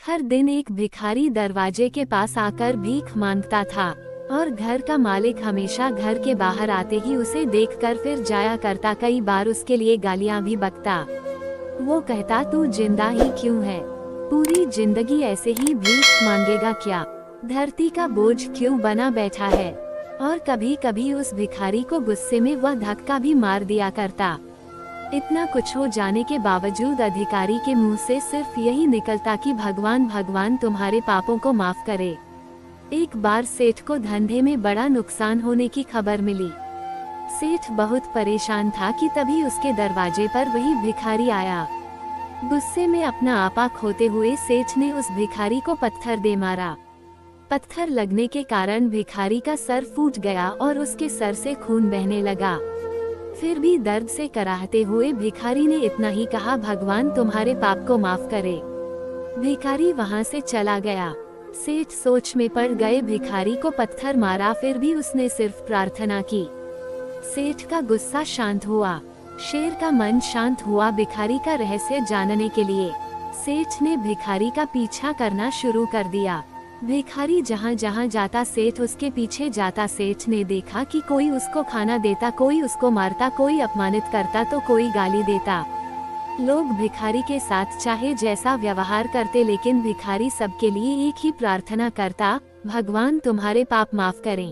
हर दिन एक भिखारी दरवाजे के पास आकर भीख मांगता था और घर का मालिक हमेशा घर के बाहर आते ही उसे देखकर फिर जाया करता। कई बार उसके लिए गालियां भी बकता। वो कहता, तू जिंदा ही क्यों है? पूरी जिंदगी ऐसे ही भीख मांगेगा क्या? धरती का बोझ क्यों बना बैठा है? और कभी कभी उस भिखारी को गुस्से में वह धक्का भी मार दिया करता। इतना कुछ हो जाने के बावजूद अधिकारी के मुंह से सिर्फ यही निकलता कि भगवान भगवान तुम्हारे पापों को माफ करे। एक बार सेठ को धंधे में बड़ा नुकसान होने की खबर मिली। सेठ बहुत परेशान था कि तभी उसके दरवाजे पर वही भिखारी आया। गुस्से में अपना आपा खोते हुए सेठ ने उस भिखारी को पत्थर दे मारा। पत्थर लगने के कारण भिखारी का सर फूट गया और उसके सर से खून बहने लगा। फिर भी दर्द से कराहते हुए भिखारी ने इतना ही कहा, भगवान तुम्हारे पाप को माफ करे। भिखारी वहां से चला गया। सेठ सोच में पड़ गए। भिखारी को पत्थर मारा, फिर भी उसने सिर्फ प्रार्थना की। सेठ का गुस्सा शांत हुआ। शेर का मन शांत हुआ भिखारी का रहस्य जानने के लिए। सेठ ने भिखारी का पीछा करना शुरू कर दिया। भिखारी जहाँ जहाँ जाता सेठ उसके पीछे जाता। सेठ ने देखा कि कोई उसको खाना देता, कोई उसको मारता, कोई अपमानित करता तो कोई गाली देता। लोग भिखारी के साथ चाहे जैसा व्यवहार करते, लेकिन भिखारी सबके लिए एक ही प्रार्थना करता, भगवान तुम्हारे पाप माफ करें।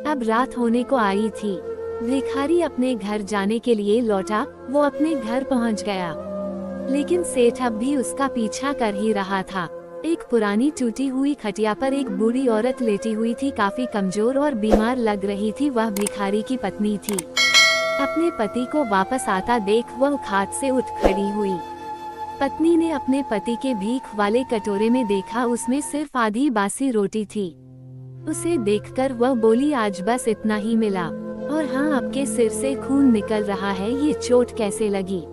अब रात होने को आई थी। भिखारी अपने घर जाने के लिए लौटा। वो अपने घर पहुंच गया, लेकिन सेठ अब भी उसका पीछा कर ही रहा था। एक पुरानी टूटी हुई खटिया पर एक बूढ़ी औरत लेटी हुई थी, काफी कमजोर और बीमार लग रही थी। वह भिखारी की पत्नी थी। अपने पति को वापस आता देख वह खाट से उठ खड़ी हुई। पत्नी ने अपने पति के भीख वाले कटोरे में देखा, उसमें सिर्फ आधी बासी रोटी थी। उसे देखकर वह बोली, आज बस इतना ही मिला, और हाँ, आपके सिर से खून निकल रहा है, ये चोट कैसे लगी?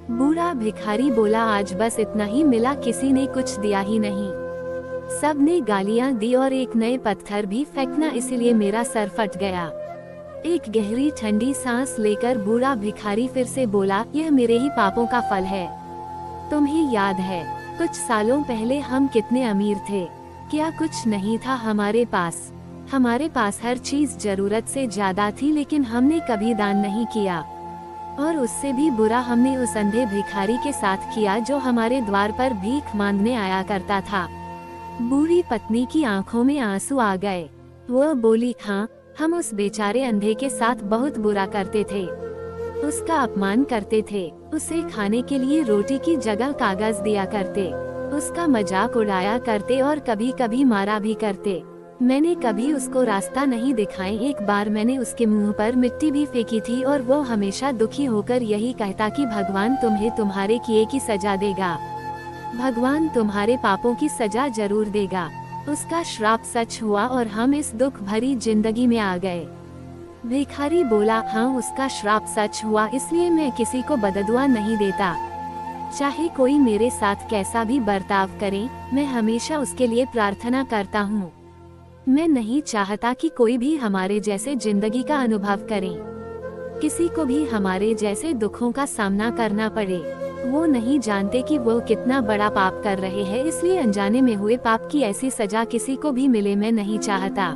बूढ़ा भिखारी बोला, आज बस इतना ही मिला, किसी ने कुछ दिया ही नहीं। सब ने गालियां दी और एक नए पत्थर भी फेंकना, इसीलिए मेरा सर फट गया। एक गहरी ठंडी सांस लेकर बूढ़ा भिखारी फिर से बोला, यह मेरे ही पापों का फल है। तुम्हें याद है कुछ सालों पहले हम कितने अमीर थे? क्या कुछ नहीं था हमारे पास? हमारे पास हर चीज जरूरत से ज्यादा थी, लेकिन हमने कभी दान नहीं किया। और उससे भी बुरा हमने उस अंधे भिखारी के साथ किया जो हमारे द्वार पर भीख मांगने आया करता था। बूढ़ी पत्नी की आंखों में आंसू आ गए। वह बोली, हाँ, हम उस बेचारे अंधे के साथ बहुत बुरा करते थे, उसका अपमान करते थे, उसे खाने के लिए रोटी की जगह कागज दिया करते, उसका मजाक उड़ाया करते और कभी कभी मारा भी करते। मैंने कभी उसको रास्ता नहीं दिखाए। एक बार मैंने उसके मुंह पर मिट्टी भी फेंकी थी और वो हमेशा दुखी होकर यही कहता कि भगवान तुम्हें तुम्हारे किए की सजा देगा, भगवान तुम्हारे पापों की सजा जरूर देगा। उसका श्राप सच हुआ और हम इस दुख भरी जिंदगी में आ गए। भिखारी बोला, हाँ, उसका श्राप सच हुआ, इसलिए मैं किसी को बददुआ नहीं देता। चाहे कोई मेरे साथ कैसा भी बर्ताव करे, मैं हमेशा उसके लिए प्रार्थना करता हूँ। मैं नहीं चाहता कि कोई भी हमारे जैसे जिंदगी का अनुभव करे, किसी को भी हमारे जैसे दुखों का सामना करना पड़े। वो नहीं जानते कि वो कितना बड़ा पाप कर रहे हैं, इसलिए अनजाने में हुए पाप की ऐसी सजा किसी को भी मिले, मैं नहीं चाहता।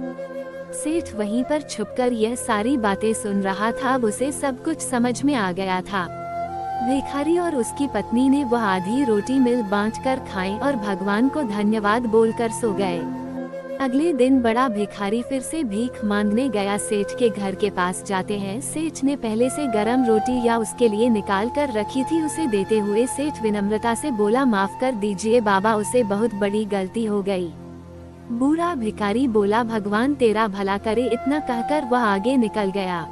सेठ वहीं पर छुपकर यह सारी बातें सुन रहा था। अब उसे सब कुछ समझ में आ गया था। भिखारी और उसकी पत्नी ने वह आधी रोटी मिल बांट कर खाई और भगवान को धन्यवाद बोलकर सो गए। अगले दिन बड़ा भिखारी फिर से भीख मांगने गया। सेठ के घर के पास जाते हैं। सेठ ने पहले से गरम रोटी या उसके लिए निकाल कर रखी थी। उसे देते हुए सेठ विनम्रता से बोला, माफ कर दीजिए बाबा, उसे बहुत बड़ी गलती हो गई। बूढ़ा भिखारी बोला, भगवान तेरा भला करे। इतना कहकर वह आगे निकल गया।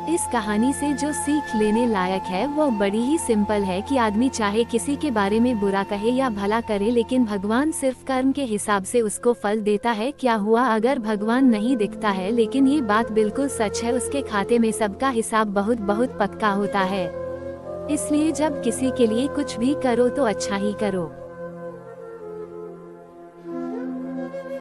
इस कहानी से जो सीख लेने लायक है वो बड़ी ही सिंपल है कि आदमी चाहे किसी के बारे में बुरा कहे या भला करे, लेकिन भगवान सिर्फ कर्म के हिसाब से उसको फल देता है। क्या हुआ अगर भगवान नहीं दिखता है, लेकिन ये बात बिल्कुल सच है, उसके खाते में सबका हिसाब बहुत बहुत पक्का होता है। इसलिए जब किसी के लिए कुछ भी करो तो अच्छा ही करो।